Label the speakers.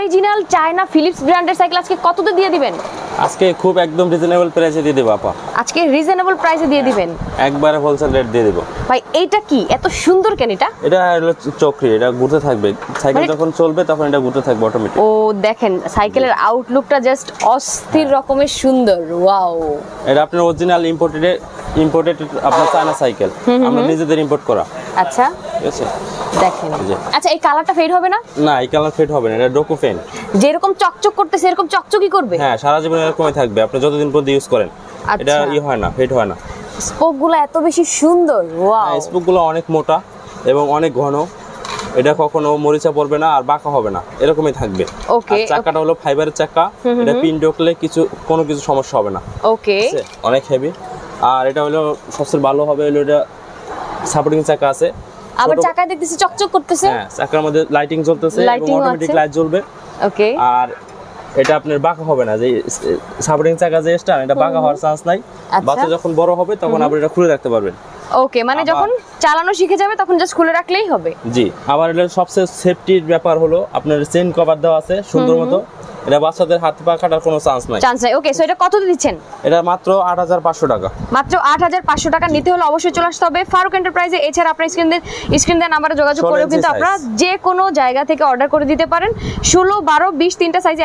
Speaker 1: Original China Philips ব্র্যান্ডের cycle আজকে কততে দিয়ে দিবেন?
Speaker 2: আজকে খুব একদম রিজনেবল প্রাইসে দিয়ে দেব আপা।
Speaker 1: আজকে রিজনেবল প্রাইসে দিয়ে দিবেন,
Speaker 2: একবারে হোলসেল রেট দিয়ে দেব।
Speaker 1: ভাই এইটা কি এত সুন্দর কেন?
Speaker 2: এটা হলো চক্রি, এটা ঘুরতে থাকবে, সাইকেল যখন চলবে তখন এটা ঘুরতে থাকবে অটোমেটিক।
Speaker 1: ও দেখেন সাইকেলের আউটলুকটা জাস্ট অস্থির রকমের সুন্দর, ওয়াও।
Speaker 2: এটা আপনার অরিজিনাল ইম্পোর্টেড আপনার চায়না সাইকেল, আমরা নিজেদের ইম্পোর্ট করা।
Speaker 1: আচ্ছা
Speaker 2: ঠিক আছে,
Speaker 1: দেখেন।
Speaker 2: জি।
Speaker 1: আচ্ছা এই কালারটা ফেড হবে না?
Speaker 2: না, এই কালার ফেড হবে না, এটা ডোকো পেন।
Speaker 1: যেরকম চকচক করতেছে এরকম চকচকই করবে?
Speaker 2: হ্যাঁ, সারা জীবন এরকমই থাকবে, আপনি যতদিন পর্যন্ত ইউজ করেন। এটা হয় না, ফেড হয় না।
Speaker 1: স্পোকগুলো এত বেশি সুন্দর, ওয়াও।
Speaker 2: স্পোকগুলো অনেক মোটা এবং অনেক ঘন, এটা কখনো মরিচা পড়বে না আর বাঁকা হবে না, এরকমই থাকবে।
Speaker 1: ওকে,
Speaker 2: চাকাটা হলো ফাইবারের চাকা, এটা পিন ঢোকলে কোনো কিছু সমস্যা হবে না।
Speaker 1: ওকে,
Speaker 2: অনেক হেভি। আর এটা হলো সবচেয়ে ভালো হবে হলো এটা সাপোর্টিং চাকা আছে,
Speaker 1: আবার চাকায় দেখতেছি চকচক করতেছে।
Speaker 2: হ্যাঁ, চাকার মধ্যে লাইটিং জ্বলতেছে এবং অটোমেটিক লাইট জ্বলবে।
Speaker 1: ওকে,
Speaker 2: আর এটা আপনার বাঁকা হবে না, যে সাপোর্টিং চাকা যে স্টার, এটা বাঁকা হওয়ার চান্স নাই। বাচ্চা যখন বড় হবে তখন আপনি এটা খুলে রাখতে পারবেন।
Speaker 1: ওকে, মানে যখন চালানো শিখে যাবে তখন জাস্ট খুলে রাখলেই হবে।
Speaker 2: জি। আবার এটা সবচেয়ে সেফটির ব্যাপার হলো আপনার চেইন কভার দেওয়া আছে সুন্দর মতো, এটা বাচ্চাদের হাত পা কাটার কোনো চান্স নাই।
Speaker 1: ওকে, সো এটা কত দিচ্ছেন?
Speaker 2: এটা মাত্র ৮৫০০ টাকা।
Speaker 1: মাত্র ৮৫০০ টাকা নিতে হলে অবশ্যই চলে আসতে হবে ফারুক এন্টারপ্রাইজে। এছাড়া আপনার স্ক্রিন দেন নাম্বারে যোগাযোগ করে কিন্তু আপনারা যে কোনো জায়গা থেকে অর্ডার করে দিতে পারেন। ১৬, ১২, ২০ তিনটা সাইজে